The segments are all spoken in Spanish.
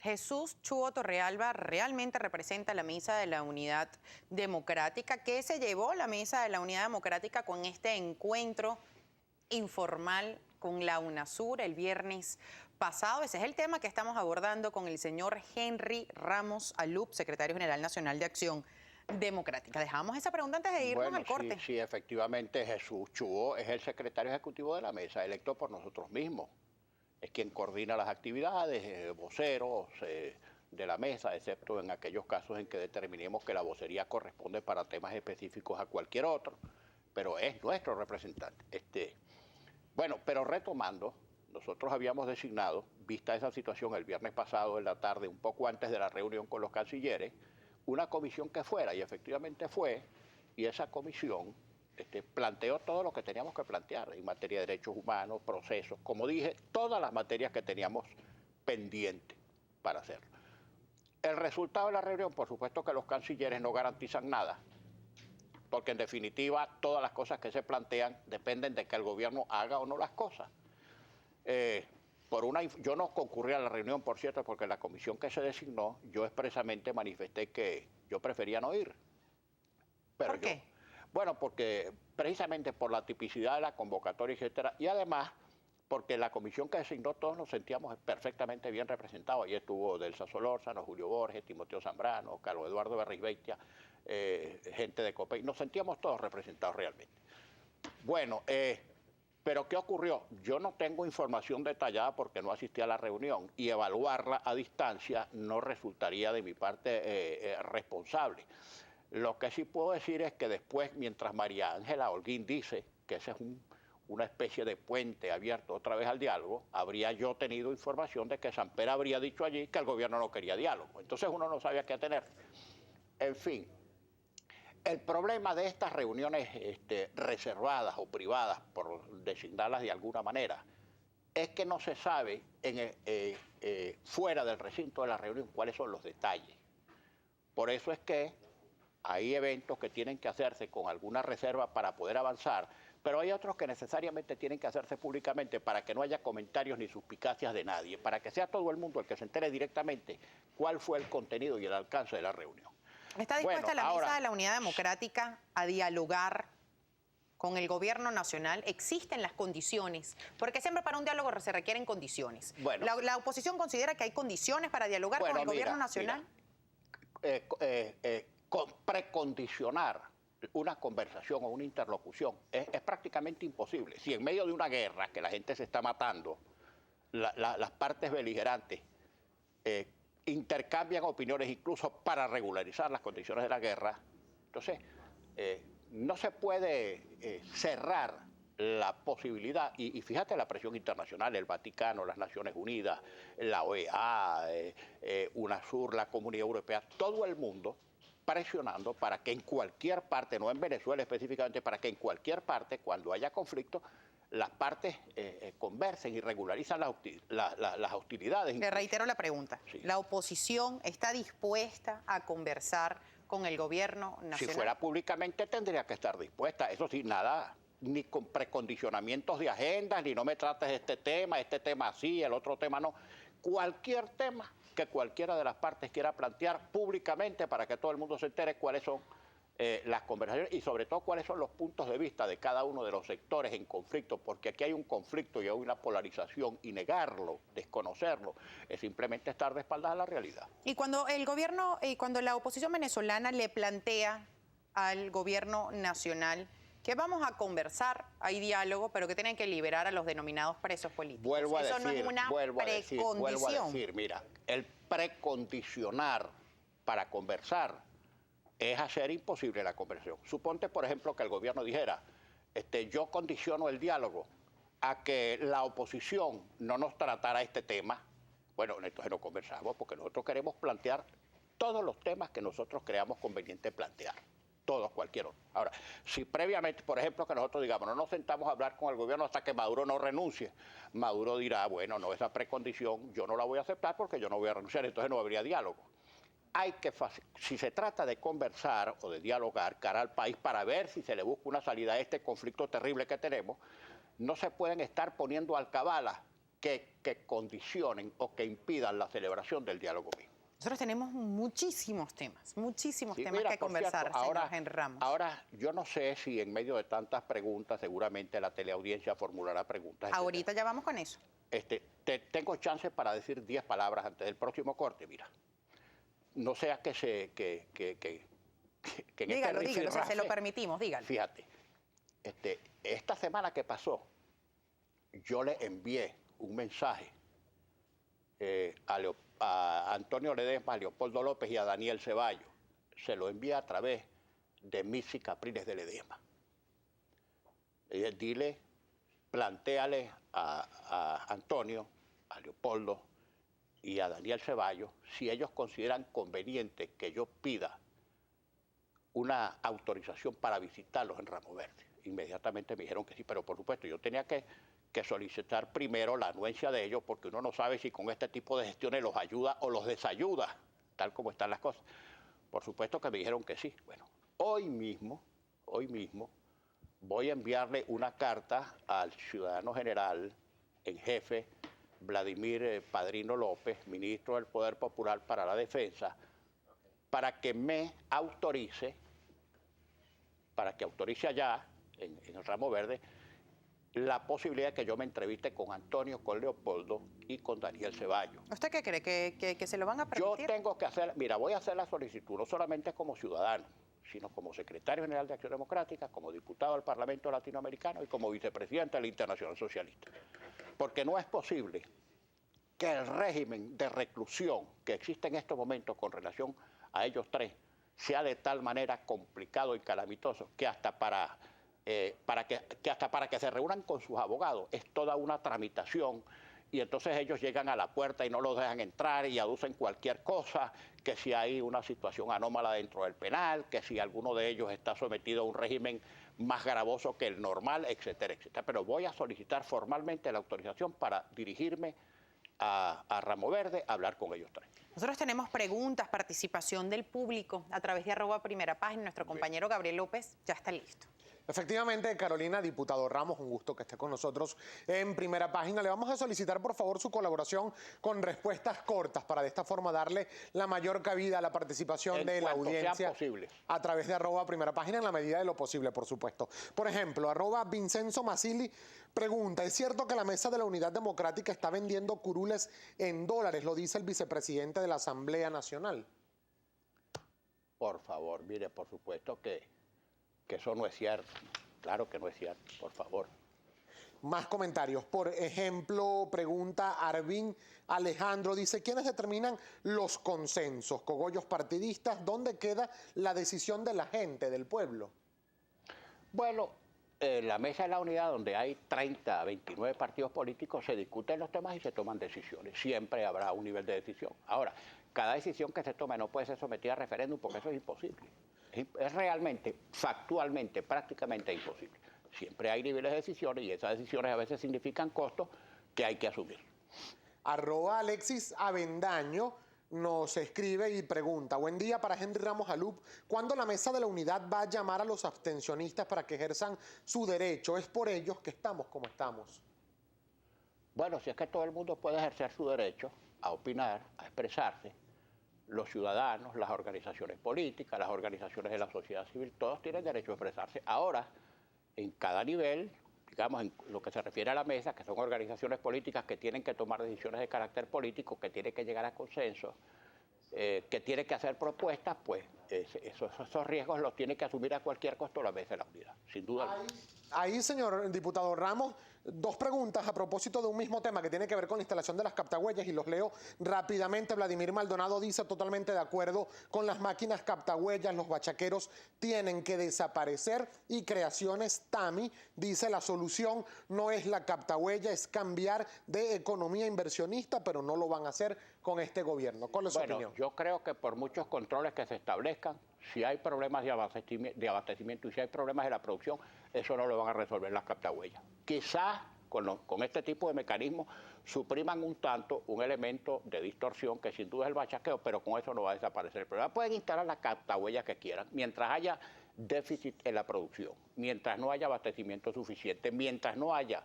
Jesús Chuo Torrealba realmente representa la Mesa de la Unidad Democrática. ¿Qué se llevó la Mesa de la Unidad Democrática con este encuentro informal con la UNASUR el viernes pasado? Ese es el tema que estamos abordando con el señor Henry Ramos Alup, secretario general nacional de Acción Democrática. Dejamos esa pregunta antes de irnos al corte. Sí, efectivamente Jesús Chuo es el secretario ejecutivo de la mesa, electo por nosotros mismos. Es quien coordina las actividades, voceros de la mesa, excepto en aquellos casos en que determinemos que la vocería corresponde para temas específicos a cualquier otro, pero es nuestro representante. Bueno, pero retomando, nosotros habíamos designado, vista esa situación el viernes pasado en la tarde, un poco antes de la reunión con los cancilleres, una comisión que fuera, y efectivamente fue, y esa comisión planteó todo lo que teníamos que plantear en materia de derechos humanos, procesos, como dije, todas las materias que teníamos pendientes para hacerlo. El resultado de la reunión, por supuesto que los cancilleres no garantizan nada, porque en definitiva todas las cosas que se plantean dependen de que el gobierno haga o no las cosas. Yo no concurrí a la reunión, por cierto, porque la comisión que se designó, yo expresamente manifesté que yo prefería no ir. Pero ¿Por qué? Bueno, porque precisamente por la tipicidad de la convocatoria, etcétera, y además porque la comisión que designó todos nos sentíamos perfectamente bien representados. Ahí estuvo Delsa Solórzano, Julio Borges, Timoteo Zambrano, Carlos Eduardo Berrizbeitia, gente de COPEI. Nos sentíamos todos representados realmente. Bueno, pero ¿qué ocurrió? Yo no tengo información detallada porque no asistí a la reunión y evaluarla a distancia no resultaría de mi parte responsable. Lo que sí puedo decir es que después, mientras María Ángela Holguín dice que ese es una especie de puente abierto otra vez al diálogo, habría yo tenido información de que Samper habría dicho allí que el gobierno no quería diálogo. Entonces uno no sabía qué tener. En fin, el problema de estas reuniones reservadas o privadas, por designarlas de alguna manera, es que no se sabe fuera del recinto de la reunión cuáles son los detalles. Por eso es que hay eventos que tienen que hacerse con alguna reserva para poder avanzar, pero hay otros que necesariamente tienen que hacerse públicamente para que no haya comentarios ni suspicacias de nadie, para que sea todo el mundo el que se entere directamente cuál fue el contenido y el alcance de la reunión. ¿Está dispuesta la Mesa de la Unidad Democrática a dialogar con el gobierno nacional? ¿Existen las condiciones? Porque siempre para un diálogo se requieren condiciones. Bueno, ¿La oposición considera que hay condiciones para dialogar con el gobierno nacional? Precondicionar una conversación o una interlocución es prácticamente imposible. Si en medio de una guerra que la gente se está matando, las partes beligerantes intercambian opiniones incluso para regularizar las condiciones de la guerra, entonces no se puede cerrar la posibilidad, y fíjate la presión internacional, el Vaticano, las Naciones Unidas, la OEA, UNASUR, la Comunidad Europea, todo el mundo presionando para que en cualquier parte, no en Venezuela específicamente, para que en cualquier parte, cuando haya conflicto, las partes conversen y regularizan las hostilidades. Le reitero la pregunta. Sí. ¿La oposición está dispuesta a conversar con el gobierno nacional? Si fuera públicamente tendría que estar dispuesta. Eso sí, nada, ni con precondicionamientos de agendas, ni no me trates de este tema sí, el otro tema no. Cualquier tema que cualquiera de las partes quiera plantear públicamente para que todo el mundo se entere cuáles son las conversaciones y sobre todo cuáles son los puntos de vista de cada uno de los sectores en conflicto, porque aquí hay un conflicto y hay una polarización y negarlo, desconocerlo, es simplemente estar de espaldas a la realidad. Y cuando el gobierno, cuando la oposición venezolana le plantea al gobierno nacional que vamos a conversar, hay diálogo, pero que tienen que liberar a los denominados presos políticos. Vuelvo a decir, no es una precondición. Vuelvo a decir, mira, el precondicionar para conversar es hacer imposible la conversación. Suponte, por ejemplo, que el gobierno dijera, yo condiciono el diálogo a que la oposición no nos tratara este tema. Bueno, entonces no conversamos porque nosotros queremos plantear todos los temas que nosotros creamos conveniente plantear. Todos, cualquier otro. Ahora, si previamente, por ejemplo, que nosotros digamos, no nos sentamos a hablar con el gobierno hasta que Maduro no renuncie, Maduro dirá, bueno, no, esa precondición yo no la voy a aceptar porque yo no voy a renunciar, entonces no habría diálogo. Si se trata de conversar o de dialogar cara al país para ver si se le busca una salida a este conflicto terrible que tenemos, no se pueden estar poniendo alcabalas que condicionen o que impidan la celebración del diálogo mismo. Nosotros tenemos muchísimos temas Sí, que mira, por conversar, cierto, señor Henry Ramos. ahora, yo no sé si en medio de tantas preguntas, seguramente la teleaudiencia formulará preguntas. Ahorita ya vamos con eso. Tengo chance para decir 10 palabras antes del próximo corte, mira. No sea que en Dígalo, este dígalo, o sea, se lo rifirrafe, permitimos, dígalo. fíjate, esta semana que pasó, yo le envié un mensaje a Antonio Ledesma, a Leopoldo López y a Daniel Ceballos. Se lo envié a través de Mitzi Capriles de Ledesma. Dile, plantéale a Antonio, a Leopoldo y a Daniel Ceballos si ellos consideran conveniente que yo pida una autorización para visitarlos en Ramo Verde. Inmediatamente me dijeron que sí, pero por supuesto yo tenía que solicitar primero la anuencia de ellos, porque uno no sabe si con este tipo de gestiones los ayuda o los desayuda, tal como están las cosas. Por supuesto que me dijeron que sí. Bueno, hoy mismo, voy a enviarle una carta al ciudadano general en jefe, Vladimir Padrino López, ministro del Poder Popular para la Defensa, para que me autorice, allá, en el Ramo Verde, la posibilidad de que yo me entreviste con Antonio, con Leopoldo y con Daniel Ceballos. ¿Usted qué cree? ¿Que se lo van a permitir? Yo tengo que hacer, mira, voy a hacer la solicitud no solamente como ciudadano, sino como secretario general de Acción Democrática, como diputado al Parlamento Latinoamericano y como vicepresidente de la Internacional Socialista. Porque no es posible que el régimen de reclusión que existe en estos momentos con relación a ellos tres sea de tal manera complicado y calamitoso que hasta para que se reúnan con sus abogados es toda una tramitación, y entonces ellos llegan a la puerta y no los dejan entrar y aducen cualquier cosa, que si hay una situación anómala dentro del penal, que si alguno de ellos está sometido a un régimen más gravoso que el normal, etcétera, etcétera. Pero voy a solicitar formalmente la autorización para dirigirme a Ramo Verde a hablar con ellos tres. Nosotros tenemos preguntas, participación del público a través de @primerapágina. Nuestro compañero Gabriel López ya está listo. Efectivamente, Carolina, diputado Ramos, un gusto que esté con nosotros en Primera Página. Le vamos a solicitar, por favor, su colaboración con respuestas cortas para de esta forma darle la mayor cabida a la participación de la audiencia a través de @Primera Página en la medida de lo posible, por supuesto. Por ejemplo, @Vincenzo Masili pregunta, ¿es cierto que la Mesa de la Unidad Democrática está vendiendo curules en dólares? Lo dice el vicepresidente de la Asamblea Nacional. Por favor, mire, por supuesto que eso no es cierto. Claro que no es cierto, por favor. Más comentarios. Por ejemplo, pregunta Arvin Alejandro, dice, ¿quiénes determinan los consensos? ¿Cogollos partidistas? ¿Dónde queda la decisión de la gente, del pueblo? Bueno, en la Mesa de la Unidad, donde hay 30, 29 partidos políticos, se discuten los temas y se toman decisiones. Siempre habrá un nivel de decisión. Ahora, cada decisión que se tome no puede ser sometida a referéndum, porque eso es imposible. Es realmente, factualmente, prácticamente imposible. Siempre hay niveles de decisiones y esas decisiones a veces significan costos que hay que asumir. @Alexis Avendaño nos escribe y pregunta, buen día para Henry Ramos Alup, ¿cuándo la Mesa de la Unidad va a llamar a los abstencionistas para que ejerzan su derecho? Es por ellos que estamos como estamos. Bueno, si es que todo el mundo puede ejercer su derecho a opinar, a expresarse, los ciudadanos, las organizaciones políticas, las organizaciones de la sociedad civil, todos tienen derecho a expresarse. Ahora, en cada nivel, digamos, en lo que se refiere a la mesa, que son organizaciones políticas que tienen que tomar decisiones de carácter político, que tienen que llegar a consensos, que tienen que hacer propuestas, pues esos riesgos los tiene que asumir a cualquier costo la Mesa de la Unidad, sin duda. Ahí, señor diputado Ramos, dos preguntas a propósito de un mismo tema que tiene que ver con la instalación de las captahuellas y los leo rápidamente. Vladimir Maldonado dice totalmente de acuerdo con las máquinas captahuellas, los bachaqueros tienen que desaparecer y Creaciones Tami dice la solución no es la captahuella, es cambiar de economía inversionista, pero no lo van a hacer con este gobierno. ¿Cuál es su opinión? Yo creo que por muchos controles que se establezcan, si hay problemas de abastecimiento y si hay problemas de la producción, eso no lo van a resolver las captahuellas. Quizás con este tipo de mecanismos supriman un tanto un elemento de distorsión que sin duda es el bachaqueo, pero con eso no va a desaparecer el problema. Pueden instalar las captahuellas que quieran, mientras haya déficit en la producción, mientras no haya abastecimiento suficiente, mientras no haya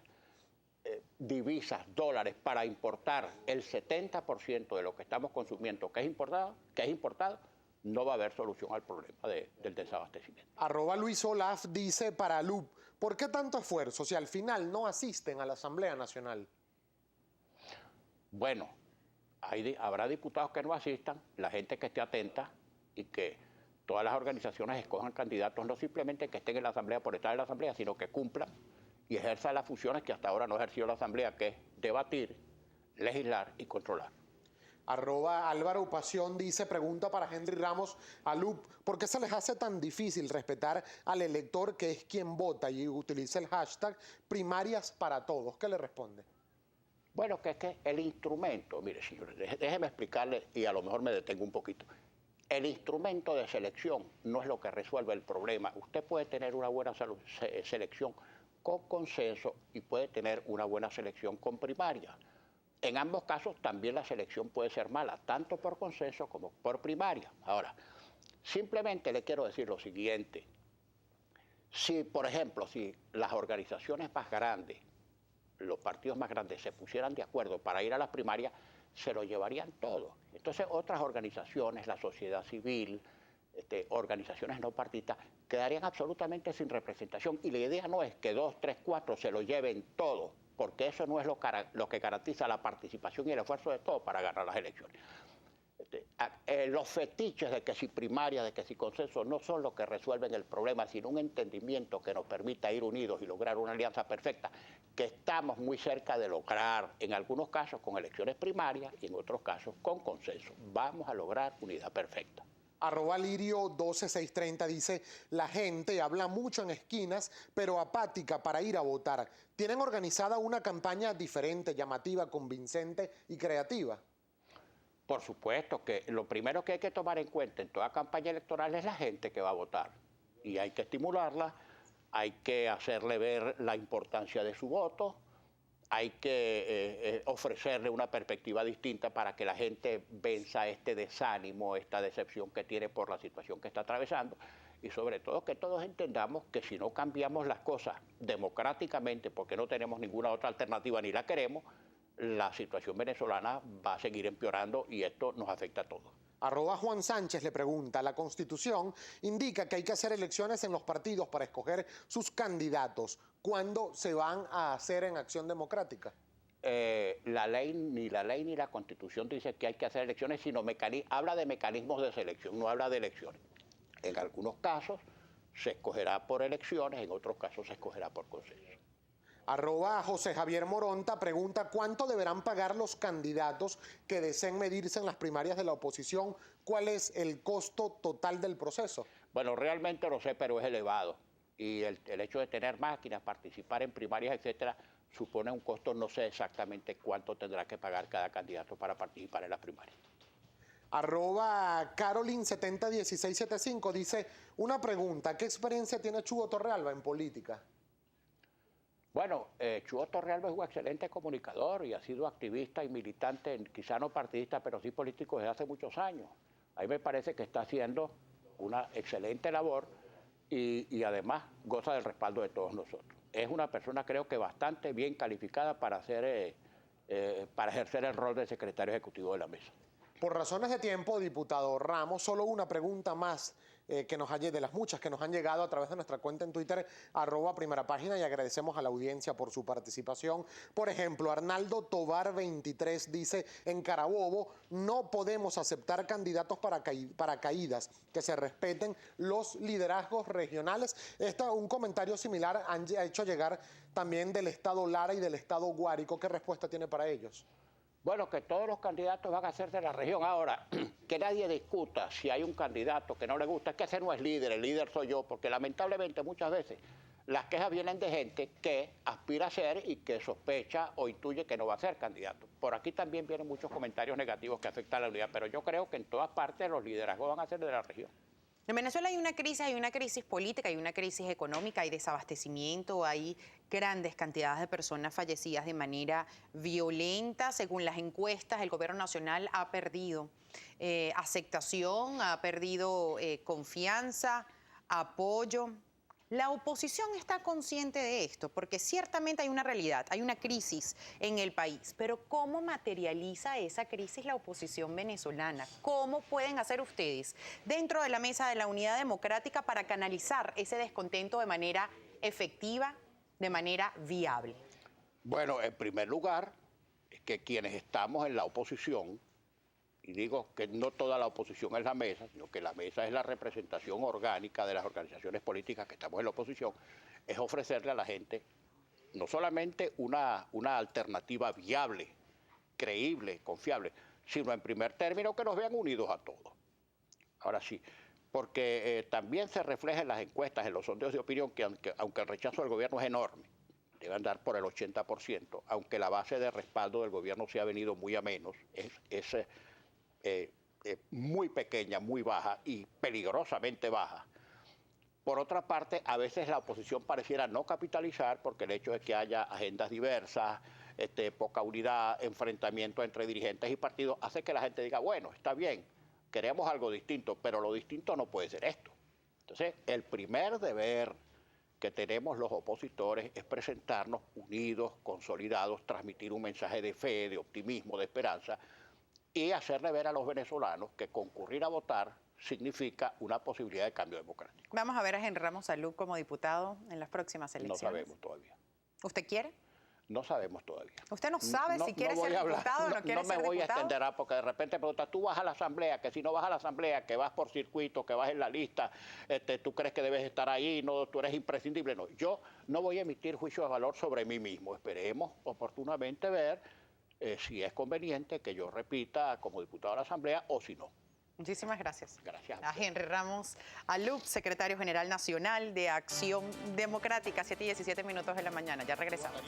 divisas, dólares, para importar el 70% de lo que estamos consumiendo, que es importado, no va a haber solución al problema del desabastecimiento. @Luis Olaf dice para Loop, ¿por qué tanto esfuerzo si al final no asisten a la Asamblea Nacional? Bueno, habrá diputados que no asistan, la gente que esté atenta y que todas las organizaciones escojan candidatos, no simplemente que estén en la Asamblea por estar en la Asamblea, sino que cumplan y ejerzan las funciones que hasta ahora no ha ejercido la Asamblea, que es debatir, legislar y controlar. @Álvaro Pasión dice, pregunta para Henry Ramos a Loop, ¿por qué se les hace tan difícil respetar al elector que es quien vota y utiliza el hashtag primarias para todos? ¿Qué le responde? Bueno, que es que el instrumento, mire señores, déjeme explicarle y a lo mejor me detengo un poquito. El instrumento de selección no es lo que resuelve el problema. Usted puede tener una buena selección con consenso y puede tener una buena selección con primaria. En ambos casos también la selección puede ser mala, tanto por consenso como por primaria. Ahora, simplemente le quiero decir lo siguiente. Si, por ejemplo, si las organizaciones más grandes, los partidos más grandes se pusieran de acuerdo para ir a las primarias, se lo llevarían todo. Entonces otras organizaciones, la sociedad civil, organizaciones no partidistas, quedarían absolutamente sin representación. Y la idea no es que 2, 3, 4 se lo lleven todo, porque eso no es lo que garantiza la participación y el esfuerzo de todos para ganar las elecciones. Los fetiches de que si primaria, de que si consenso, no son lo que resuelven el problema, sino un entendimiento que nos permita ir unidos y lograr una alianza perfecta, que estamos muy cerca de lograr, en algunos casos con elecciones primarias y en otros casos con consenso. Vamos a lograr unidad perfecta. @Lirio12630 dice, la gente habla mucho en esquinas, pero apática para ir a votar. ¿Tienen organizada una campaña diferente, llamativa, convincente y creativa? Por supuesto que lo primero que hay que tomar en cuenta en toda campaña electoral es la gente que va a votar. Y hay que estimularla, hay que hacerle ver la importancia de su voto, hay que ofrecerle una perspectiva distinta para que la gente venza este desánimo, esta decepción que tiene por la situación que está atravesando. Y sobre todo que todos entendamos que si no cambiamos las cosas democráticamente, porque no tenemos ninguna otra alternativa ni la queremos, la situación venezolana va a seguir empeorando y esto nos afecta a todos. @Juan Sánchez le pregunta, la Constitución indica que hay que hacer elecciones en los partidos para escoger sus candidatos. ¿Cuándo se van a hacer en Acción Democrática? La ley ni la Constitución dice que hay que hacer elecciones, sino habla de mecanismos de selección, no habla de elecciones. En algunos casos se escogerá por elecciones, en otros casos se escogerá por consenso. @José Javier Moronta pregunta, ¿cuánto deberán pagar los candidatos que deseen medirse en las primarias de la oposición? ¿Cuál es el costo total del proceso? Bueno, realmente no sé, pero es elevado. Y el hecho de tener máquinas, participar en primarias, etcétera, supone un costo, no sé exactamente cuánto tendrá que pagar cada candidato para participar en las primarias. @Carolyn701675 dice, una pregunta, ¿qué experiencia tiene Chugo Torrealba en política? Bueno, Chugo Torrealba es un excelente comunicador y ha sido activista y militante, quizá no partidista, pero sí político desde hace muchos años. A mí me parece que está haciendo una excelente labor y además goza del respaldo de todos nosotros. Es una persona, creo que bastante bien calificada para ejercer el rol de secretario ejecutivo de la mesa. Por razones de tiempo, diputado Ramos, solo una pregunta más de las muchas que nos han llegado a través de nuestra cuenta en Twitter, @primerapágina, y agradecemos a la audiencia por su participación. Por ejemplo, Arnaldo Tobar 23 dice, en Carabobo no podemos aceptar candidatos para caídas, que se respeten los liderazgos regionales. Un comentario similar han hecho llegar también del estado Lara y del estado Guárico. ¿Qué respuesta tiene para ellos? Bueno, que todos los candidatos van a ser de la región. Ahora, que nadie discuta si hay un candidato que no le gusta, es que ese no es líder, el líder soy yo, porque lamentablemente muchas veces las quejas vienen de gente que aspira a ser y que sospecha o intuye que no va a ser candidato. Por aquí también vienen muchos comentarios negativos que afectan a la unidad, pero yo creo que en todas partes los liderazgos van a ser de la región. En Venezuela hay una crisis política, hay una crisis económica, hay desabastecimiento, hay grandes cantidades de personas fallecidas de manera violenta. Según las encuestas, el gobierno nacional ha perdido aceptación, ha perdido confianza, apoyo. La oposición está consciente de esto, porque ciertamente hay una realidad, hay una crisis en el país, pero ¿cómo materializa esa crisis la oposición venezolana? ¿Cómo pueden hacer ustedes dentro de la mesa de la Unidad Democrática para canalizar ese descontento de manera efectiva, de manera viable? Bueno, en primer lugar, es que quienes estamos en la oposición, y digo que no toda la oposición es la mesa, sino que la mesa es la representación orgánica de las organizaciones políticas que estamos en la oposición, es ofrecerle a la gente no solamente una alternativa viable, creíble, confiable, sino en primer término que nos vean unidos a todos. Ahora sí, porque también se refleja en las encuestas, en los sondeos de opinión, que aunque el rechazo del gobierno es enorme, debe andar por el 80%, aunque la base de respaldo del gobierno se ha venido muy a menos, es muy pequeña, muy baja y peligrosamente baja. Por otra parte, a veces la oposición pareciera no capitalizar porque el hecho de que haya agendas diversas, poca unidad, enfrentamiento entre dirigentes y partidos, hace que la gente diga, bueno, está bien, queremos algo distinto, pero lo distinto no puede ser esto. Entonces, el primer deber que tenemos los opositores es presentarnos unidos, consolidados, transmitir un mensaje de fe, de optimismo, de esperanza, y hacerle ver a los venezolanos que concurrir a votar significa una posibilidad de cambio democrático. Vamos a ver a Henry Ramos Alup como diputado en las próximas elecciones. No sabemos todavía. ¿Usted quiere? No sabemos todavía. ¿Usted no sabe si quiere ser diputado o no quiere ser diputado? No me voy a extender, porque de repente pregunta, tú vas a la asamblea, que si no vas a la asamblea, que vas por circuito, que vas en la lista, tú crees que debes estar ahí, no, tú eres imprescindible. No, yo no voy a emitir juicio de valor sobre mí mismo. Esperemos oportunamente ver si es conveniente que yo repita como diputado de la asamblea o si no. Muchísimas gracias. Gracias. A Henry Ramos Alup, secretario general nacional de Acción Democrática, 7:17 de la mañana. Ya regresamos.